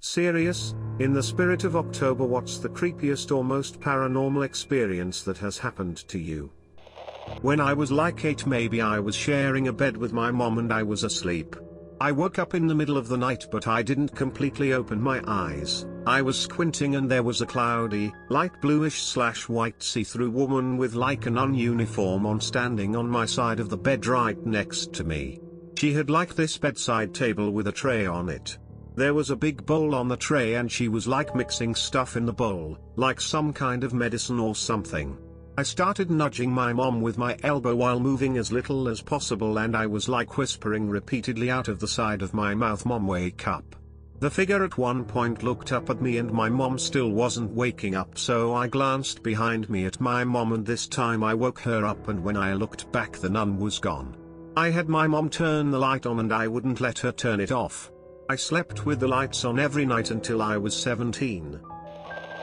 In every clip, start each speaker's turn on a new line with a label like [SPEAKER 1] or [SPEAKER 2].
[SPEAKER 1] Serious, in the spirit of October, what's the creepiest or most paranormal experience that has happened to you? When I was like 8, maybe, I was sharing a bed with my mom and I was asleep. I woke up in the middle of the night, but I didn't completely open my eyes. I was squinting and there was a cloudy, light bluish/white see-through woman with like a nun uniform on standing on my side of the bed right next to me. She had like this bedside table with a tray on it. There was a big bowl on the tray and she was like mixing stuff in the bowl, like some kind of medicine or something. I started nudging my mom with my elbow while moving as little as possible, and I was like whispering repeatedly out of the side of my mouth, "Mom, wake up." The figure at one point looked up at me and my mom still wasn't waking up, so I glanced behind me at my mom and this time I woke her up, and when I looked back the nun was gone. I had my mom turn the light on and I wouldn't let her turn it off. I slept with the lights on every night until I was 17.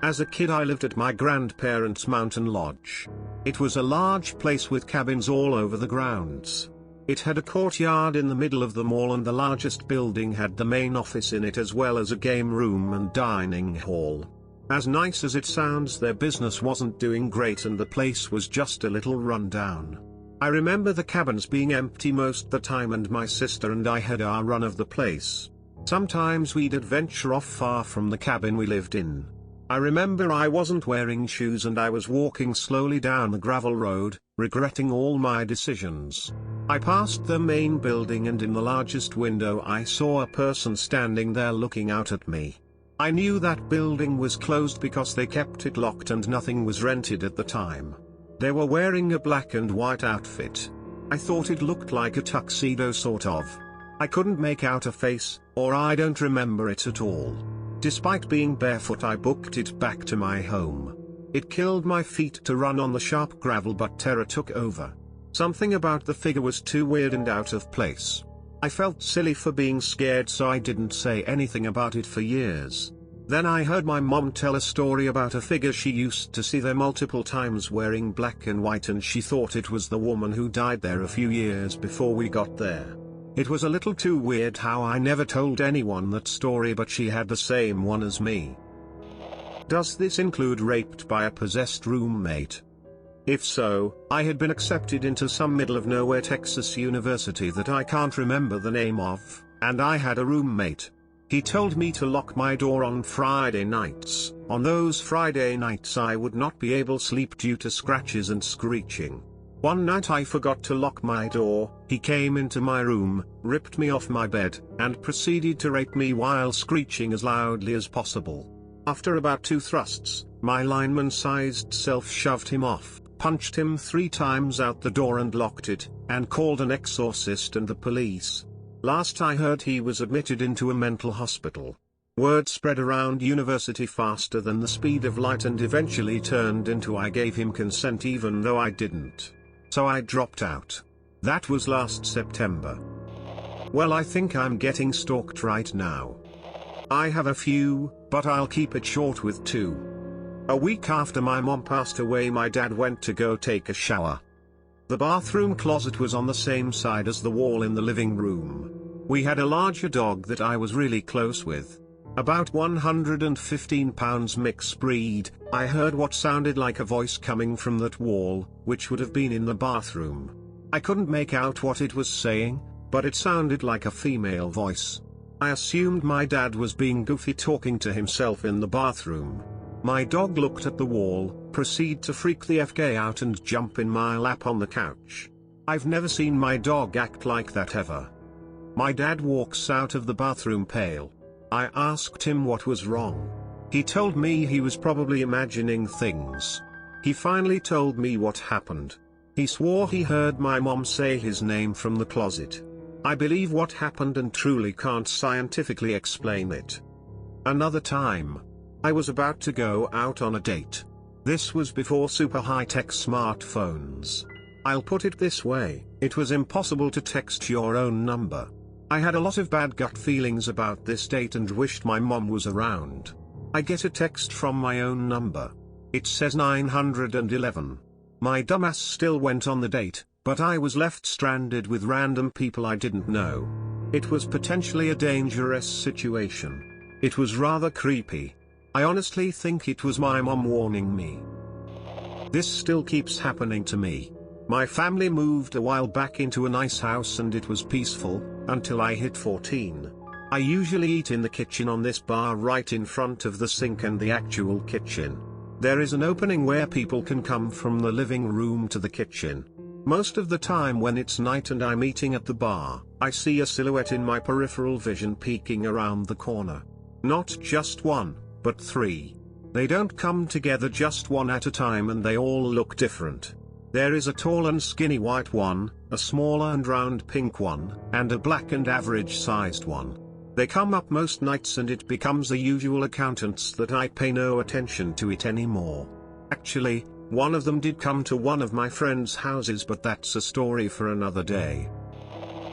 [SPEAKER 1] As a kid I lived at my grandparents' mountain lodge. It was a large place with cabins all over the grounds. It had a courtyard in the middle of the mall, and the largest building had the main office in it as well as a game room and dining hall. As nice as it sounds, their business wasn't doing great and the place was just a little run down. I remember the cabins being empty most the time, and my sister and I had our run of the place. Sometimes we'd adventure off far from the cabin we lived in. I remember I wasn't wearing shoes and I was walking slowly down the gravel road, regretting all my decisions. I passed the main building and in the largest window I saw a person standing there looking out at me. I knew that building was closed because they kept it locked and nothing was rented at the time. They were wearing a black and white outfit. I thought it looked like a tuxedo sort of. I couldn't make out a face, or I don't remember it at all. Despite being barefoot I booked it back to my home. It killed my feet to run on the sharp gravel, but terror took over. Something about the figure was too weird and out of place. I felt silly for being scared, so I didn't say anything about it for years. Then I heard my mom tell a story about a figure she used to see there multiple times wearing black and white, and she thought it was the woman who died there a few years before we got there. It was a little too weird how I never told anyone that story, but she had the same one as me. Does this include raped by a possessed roommate? If so, I had been accepted into some middle of nowhere Texas university that I can't remember the name of, and I had a roommate. He told me to lock my door on Friday nights. On those Friday nights I would not be able to sleep due to scratches and screeching. One night I forgot to lock my door. He came into my room, ripped me off my bed, and proceeded to rape me while screeching as loudly as possible. After about 2 thrusts, my lineman-sized self shoved him off, punched him 3 times out the door and locked it, and called an exorcist and the police. Last I heard he was admitted into a mental hospital. Word spread around university faster than the speed of light and eventually turned into I gave him consent even though I didn't. So I dropped out. That was last September. Well, I think I'm getting stalked right now. I have a few, but I'll keep it short with 2. A week after my mom passed away, my dad went to go take a shower. The bathroom closet was on the same side as the wall in the living room. We had a larger dog that I was really close with. About 115 pounds mixed breed. I heard what sounded like a voice coming from that wall, which would have been in the bathroom. I couldn't make out what it was saying, but it sounded like a female voice. I assumed my dad was being goofy talking to himself in the bathroom. My dog looked at the wall, proceed to freak the FK out and jump in my lap on the couch. I've never seen my dog act like that ever. My dad walks out of the bathroom pale. I asked him what was wrong. He told me he was probably imagining things. He finally told me what happened. He swore he heard my mom say his name from the closet. I believe what happened and truly can't scientifically explain it. Another time. I was about to go out on a date. This was before super high-tech smartphones. I'll put it this way, it was impossible to text your own number. I had a lot of bad gut feelings about this date and wished my mom was around. I get a text from my own number. It says 911. My dumbass still went on the date, but I was left stranded with random people I didn't know. It was potentially a dangerous situation. It was rather creepy. I honestly think it was my mom warning me. This still keeps happening to me. My family moved a while back into a nice house and it was peaceful, until I hit 14. I usually eat in the kitchen on this bar right in front of the sink and the actual kitchen. There is an opening where people can come from the living room to the kitchen. Most of the time when it's night and I'm eating at the bar, I see a silhouette in my peripheral vision peeking around the corner. Not just one, but three. They don't come together just one at a time and they all look different. There is a tall and skinny white one, a smaller and round pink one, and a black and average-sized one. They come up most nights and it becomes a usual occurrence that I pay no attention to it anymore. Actually, one of them did come to one of my friends' houses, but that's a story for another day.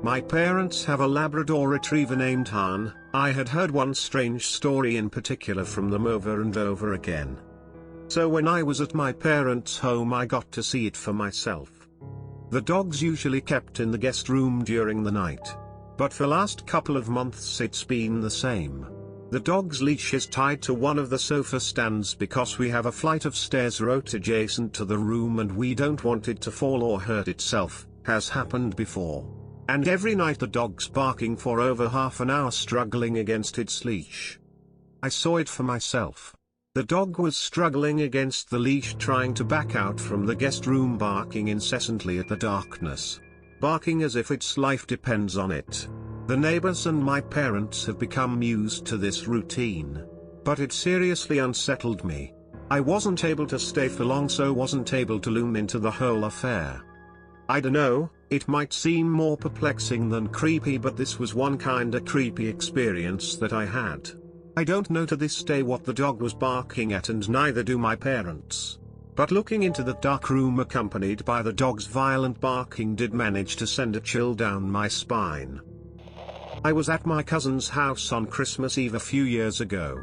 [SPEAKER 1] My parents have a Labrador retriever named Han. I had heard one strange story in particular from them over and over again. So when I was at my parents' home I got to see it for myself. The dog's usually kept in the guest room during the night. But for last couple of months it's been the same. The dog's leash is tied to one of the sofa stands because we have a flight of stairs right adjacent to the room and we don't want it to fall or hurt itself, has happened before. And every night the dog's barking for over half an hour struggling against its leash. I saw it for myself. The dog was struggling against the leash trying to back out from the guest room, barking incessantly at the darkness. Barking as if its life depends on it. The neighbors and my parents have become used to this routine. But it seriously unsettled me. I wasn't able to stay for long, so wasn't able to loom into the whole affair. I dunno, it might seem more perplexing than creepy, but this was one kinda creepy experience that I had. I don't know to this day what the dog was barking at, and neither do my parents. But looking into the dark room accompanied by the dog's violent barking did manage to send a chill down my spine. I was at my cousin's house on Christmas Eve a few years ago.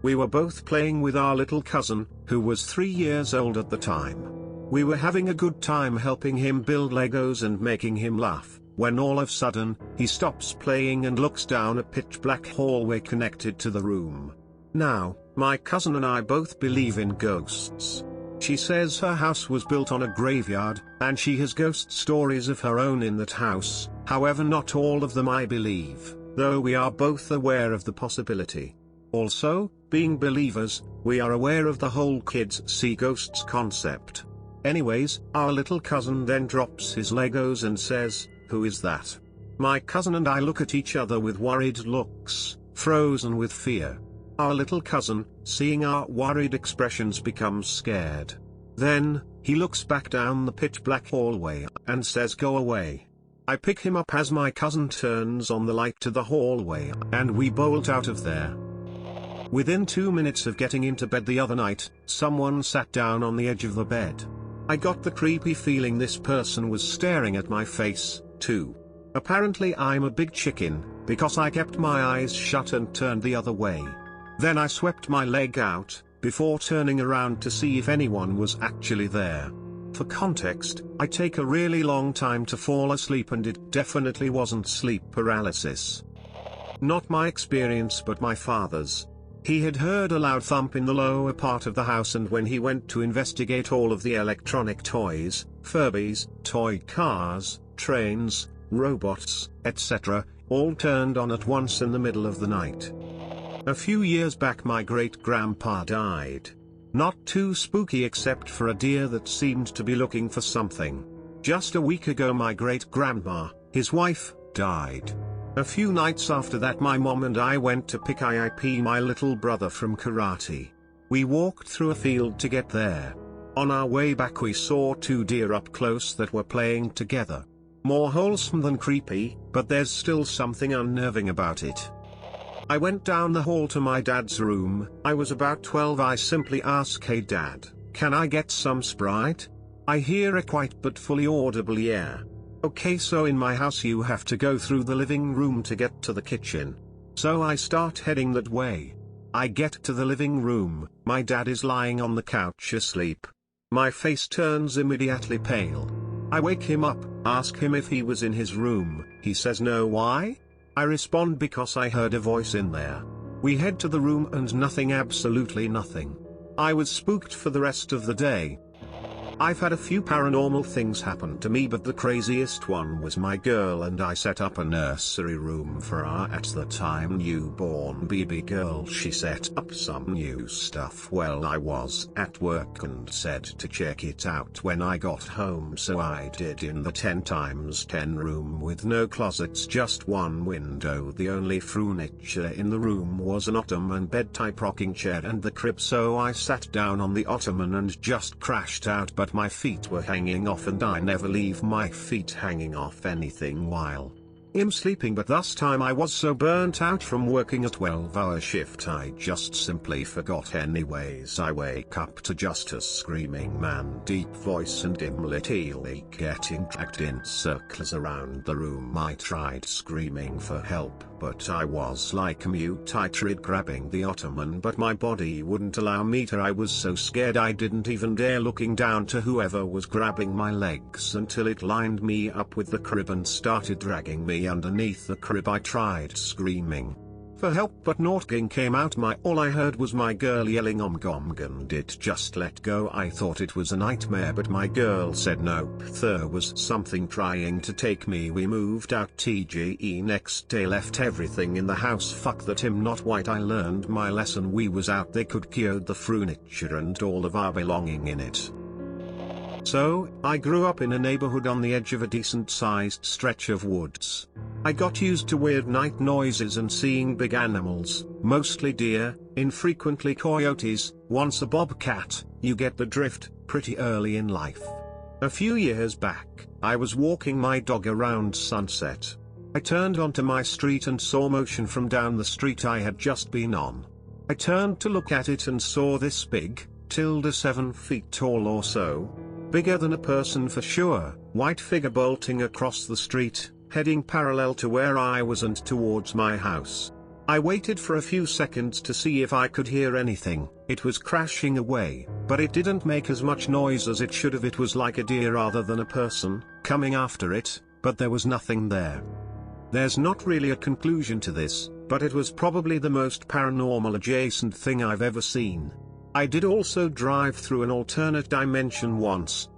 [SPEAKER 1] We were both playing with our little cousin, who was 3 years old at the time. We were having a good time helping him build Legos and making him laugh, when all of a sudden, he stops playing and looks down a pitch-black hallway connected to the room. Now, my cousin and I both believe in ghosts. She says her house was built on a graveyard, and she has ghost stories of her own in that house. However, not all of them I believe, though we are both aware of the possibility. Also, being believers, we are aware of the whole kids see ghosts concept. Anyways, our little cousin then drops his Legos and says, "Who is that?" My cousin and I look at each other with worried looks, frozen with fear. Our little cousin, seeing our worried expressions, becomes scared. Then, he looks back down the pitch-black hallway and says, "Go away." I pick him up as my cousin turns on the light to the hallway, and we bolt out of there. Within 2 minutes of getting into bed the other night, someone sat down on the edge of the bed. I got the creepy feeling this person was staring at my face, too. Apparently I'm a big chicken, because I kept my eyes shut and turned the other way. Then I swept my leg out, before turning around to see if anyone was actually there. For context, I take a really long time to fall asleep and it definitely wasn't sleep paralysis. Not my experience but my father's. He had heard a loud thump in the lower part of the house, and when he went to investigate, all of the electronic toys, Furbies, toy cars, trains, robots, etc., all turned on at once in the middle of the night. A few years back my great-grandpa died. Not too spooky except for a deer that seemed to be looking for something. Just a week ago my great-grandma, his wife, died. A few nights after that my mom and I went to pick up my little brother from karate. We walked through a field to get there. On our way back we saw 2 deer up close that were playing together. More wholesome than creepy, but there's still something unnerving about it. I went down the hall to my dad's room. I was about 12. I simply ask, "Hey dad, can I get some Sprite?" I hear a quiet but fully audible "yeah." Okay, so in my house you have to go through the living room to get to the kitchen. So I start heading that way. I get to the living room, my dad is lying on the couch asleep. My face turns immediately pale. I wake him up, ask him if he was in his room. He says no. Why? I respond, because I heard a voice in there. We head to the room and nothing, absolutely nothing. I was spooked for the rest of the day. I've had a few paranormal things happen to me, but the craziest one was my girl and I set up a nursery room for our at the time newborn baby girl. She set up some new stuff while I was at work and said to check it out when I got home, so I did. In the 10x10 room with no closets, just one window, the only furniture in the room was an ottoman bed type rocking chair and the crib, so I sat down on the ottoman and just crashed out, but my feet were hanging off and I never leave my feet hanging off anything while I'm sleeping, but this time I was so burnt out from working a 12-hour shift I just simply forgot. Anyways, I wake up to just a screaming man, deep voice and immediately getting dragged in circles around the room. I tried screaming for help, but I was like a mute. I tried grabbing the ottoman, but my body wouldn't allow me to. I was so scared I didn't even dare looking down to whoever was grabbing my legs until it lined me up with the crib and started dragging me underneath the crib. I tried screaming for help, but nothing came out. All I heard was my girl yelling gom and it just let go. I thought it was a nightmare, but my girl said nope, there was something trying to take me. We moved out TGE next day, left everything in the house. Fuck that, I'm not white. I learned my lesson. We was out, they could cured the furniture and all of our belonging in it. So, I grew up in a neighborhood on the edge of a decent-sized stretch of woods. I got used to weird night noises and seeing big animals, mostly deer, infrequently coyotes, once a bobcat. You get the drift, pretty early in life. A few years back, I was walking my dog around sunset. I turned onto my street and saw motion from down the street I had just been on. I turned to look at it and saw this big, 7 feet tall or so, bigger than a person for sure, white figure bolting across the street, heading parallel to where I was and towards my house. I waited for a few seconds to see if I could hear anything. It was crashing away, but it didn't make as much noise as it should have. It was like a deer rather than a person coming after it, but there was nothing there. There's not really a conclusion to this, but it was probably the most paranormal adjacent thing I've ever seen. I did also drive through an alternate dimension once.